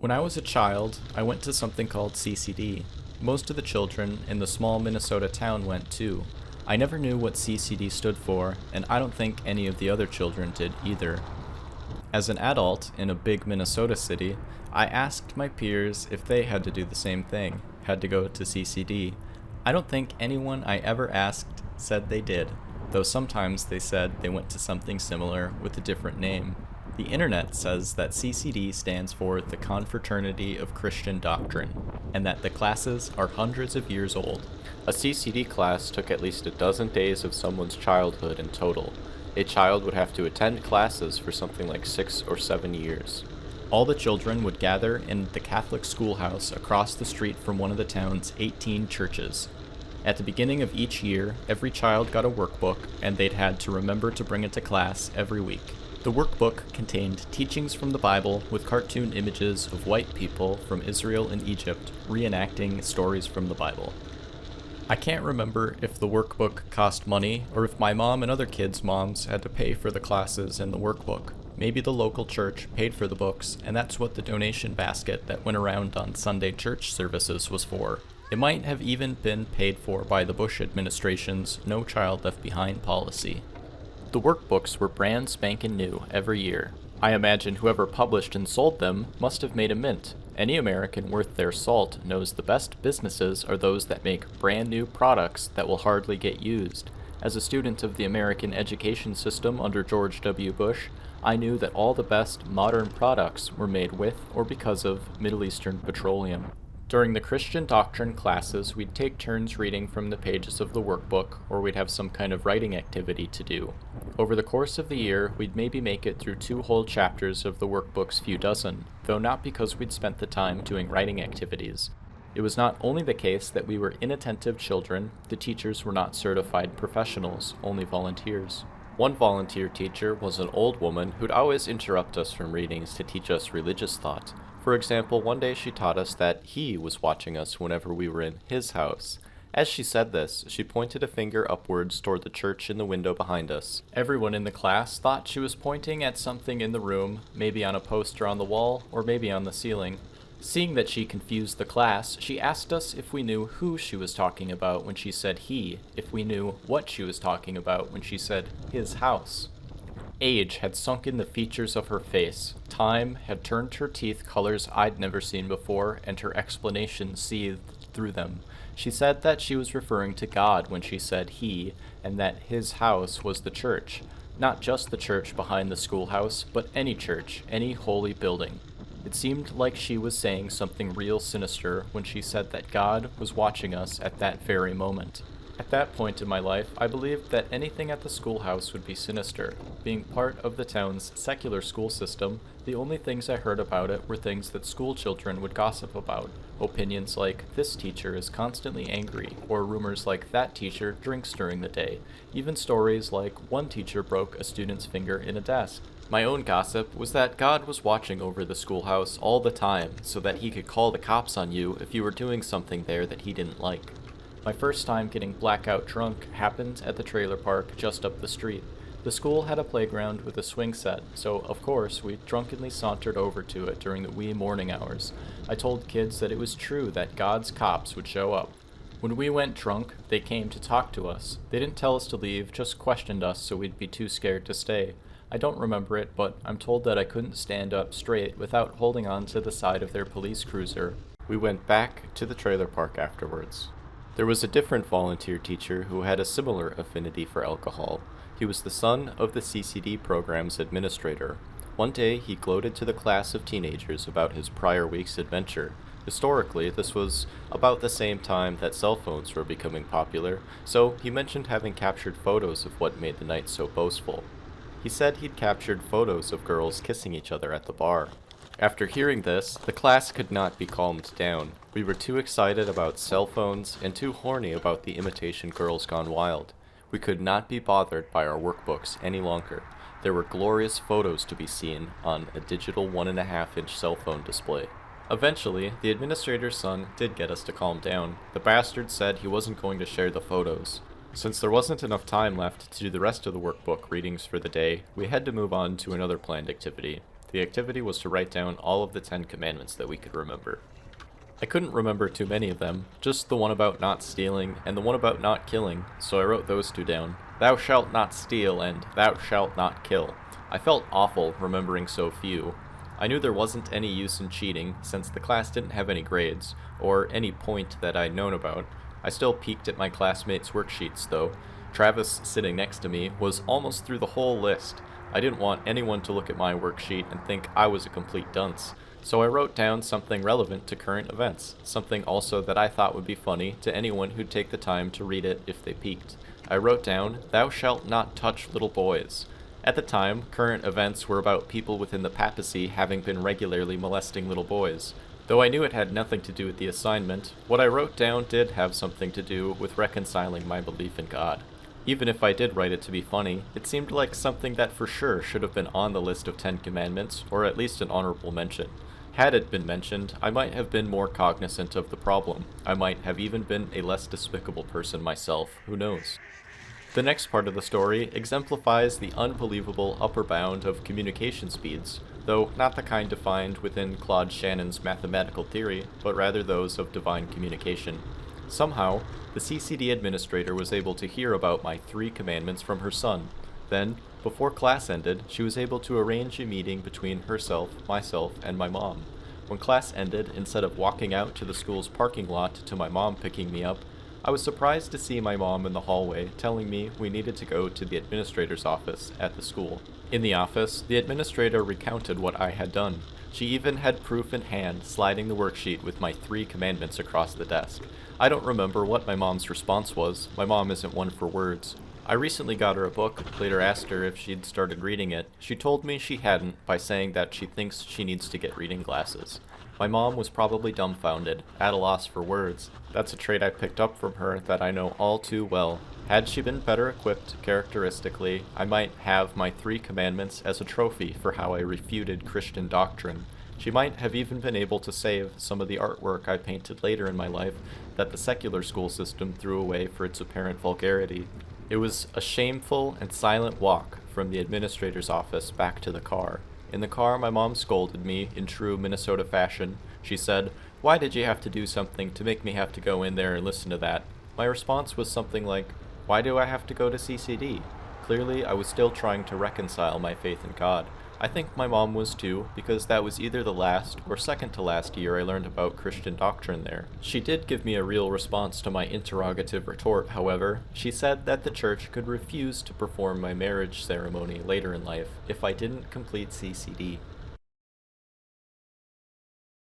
When I was a child, I went to something called CCD. Most of the children in the small Minnesota town went too. I never knew what CCD stood for, and I don't think any of the other children did either. As an adult in a big Minnesota city, I asked my peers if they had to do the same thing, had to go to CCD. I don't think anyone I ever asked said they did, though sometimes they said they went to something similar with a different name. The internet says that CCD stands for the Confraternity of Christian Doctrine, and that the classes are hundreds of years old. A CCD class took at least a dozen days of someone's childhood in total. A child would have to attend classes for something like 6 or 7 years. All the children would gather in the Catholic schoolhouse across the street from one of the town's 18 churches. At the beginning of each year, every child got a workbook, and they'd had to remember to bring it to class every week. The workbook contained teachings from the Bible with cartoon images of white people from Israel and Egypt reenacting stories from the Bible. I can't remember if the workbook cost money or if my mom and other kids' moms had to pay for the classes and the workbook. Maybe the local church paid for the books, and that's what the donation basket that went around on Sunday church services was for. It might have even been paid for by the Bush administration's No Child Left Behind policy. The workbooks were brand spankin' new every year. I imagine whoever published and sold them must have made a mint. Any American worth their salt knows the best businesses are those that make brand new products that will hardly get used. As a student of the American education system under George W. Bush, I knew that all the best modern products were made with or because of Middle Eastern petroleum. During the Christian Doctrine classes, we'd take turns reading from the pages of the workbook, or we'd have some kind of writing activity to do. Over the course of the year, we'd maybe make it through 2 whole chapters of the workbook's few dozen, though not because we'd spent the time doing writing activities. It was not only the case that we were inattentive children, the teachers were not certified professionals, only volunteers. One volunteer teacher was an old woman who'd always interrupt us from readings to teach us religious thought. For example, one day she taught us that He was watching us whenever we were in His house. As she said this, she pointed a finger upwards toward the church in the window behind us. Everyone in the class thought she was pointing at something in the room, maybe on a poster on the wall, or maybe on the ceiling. Seeing that she confused the class, she asked us if we knew who she was talking about when she said He, if we knew what she was talking about when she said His house. Age had sunk in the features of her face. Time had turned her teeth colors I'd never seen before, and her explanation seethed through them. She said that she was referring to God when she said He, and that His house was the church. Not just the church behind the schoolhouse, but any church, any holy building. It seemed like she was saying something real sinister when she said that God was watching us at that very moment. At that point in my life, I believed that anything at the schoolhouse would be sinister. Being part of the town's secular school system, the only things I heard about it were things that school children would gossip about. Opinions like, this teacher is constantly angry, or rumors like, that teacher drinks during the day. Even stories like, one teacher broke a student's finger in a desk. My own gossip was that God was watching over the schoolhouse all the time, so that He could call the cops on you if you were doing something there that He didn't like. My first time getting blackout drunk happened at the trailer park just up the street. The school had a playground with a swing set, so of course we drunkenly sauntered over to it during the wee morning hours. I told kids that it was true that God's cops would show up. When we went drunk, they came to talk to us. They didn't tell us to leave, just questioned us so we'd be too scared to stay. I don't remember it, but I'm told that I couldn't stand up straight without holding on to the side of their police cruiser. We went back to the trailer park afterwards. There was a different volunteer teacher who had a similar affinity for alcohol. He was the son of the CCD program's administrator. One day, he gloated to the class of teenagers about his prior week's adventure. Historically, this was about the same time that cell phones were becoming popular, so he mentioned having captured photos of what made the night so boastful. He said he'd captured photos of girls kissing each other at the bar. After hearing this, the class could not be calmed down. We were too excited about cell phones and too horny about the imitation girls gone wild. We could not be bothered by our workbooks any longer. There were glorious photos to be seen on a digital 1.5-inch cell phone display. Eventually, the administrator's son did get us to calm down. The bastard said he wasn't going to share the photos. Since there wasn't enough time left to do the rest of the workbook readings for the day, we had to move on to another planned activity. The activity was to write down all of the 10 commandments that we could remember. I couldn't remember too many of them, just the one about not stealing and the one about not killing, so I wrote those two down. Thou shalt not steal and thou shalt not kill. I felt awful remembering so few. I knew there wasn't any use in cheating, since the class didn't have any grades, or any point that I'd known about. I still peeked at my classmates' worksheets, though. Travis, sitting next to me, was almost through the whole list. I didn't want anyone to look at my worksheet and think I was a complete dunce. So I wrote down something relevant to current events, something also that I thought would be funny to anyone who'd take the time to read it if they peeked. I wrote down, "Thou shalt not touch little boys." At the time, current events were about people within the papacy having been regularly molesting little boys. Though I knew it had nothing to do with the assignment, what I wrote down did have something to do with reconciling my belief in God. Even if I did write it to be funny, it seemed like something that for sure should have been on the list of 10 commandments, or at least an honorable mention. Had it been mentioned, I might have been more cognizant of the problem. I might have even been a less despicable person myself, who knows. The next part of the story exemplifies the unbelievable upper bound of communication speeds, though not the kind defined within Claude Shannon's mathematical theory, but rather those of divine communication. Somehow, the CCD administrator was able to hear about my 3 commandments from her son. Then, before class ended, she was able to arrange a meeting between herself, myself, and my mom. When class ended, instead of walking out to the school's parking lot to my mom picking me up, I was surprised to see my mom in the hallway telling me we needed to go to the administrator's office at the school. In the office, the administrator recounted what I had done. She even had proof in hand, sliding the worksheet with my 3 commandments across the desk. I don't remember what my mom's response was. My mom isn't one for words. I recently got her a book, later asked her if she'd started reading it. She told me she hadn't by saying that she thinks she needs to get reading glasses. My mom was probably dumbfounded, at a loss for words. That's a trait I picked up from her that I know all too well. Had she been better equipped, characteristically, I might have my 3 commandments as a trophy for how I refuted Christian doctrine. She might have even been able to save some of the artwork I painted later in my life that the secular school system threw away for its apparent vulgarity. It was a shameful and silent walk from the administrator's office back to the car. In the car, my mom scolded me in true Minnesota fashion. She said, "Why did you have to do something to make me have to go in there and listen to that?" My response was something like, "Why do I have to go to CCD?" Clearly, I was still trying to reconcile my faith in God. I think my mom was too, because that was either the last or second to last year I learned about Christian doctrine there. She did give me a real response to my interrogative retort, however. She said that the church could refuse to perform my marriage ceremony later in life if I didn't complete CCD.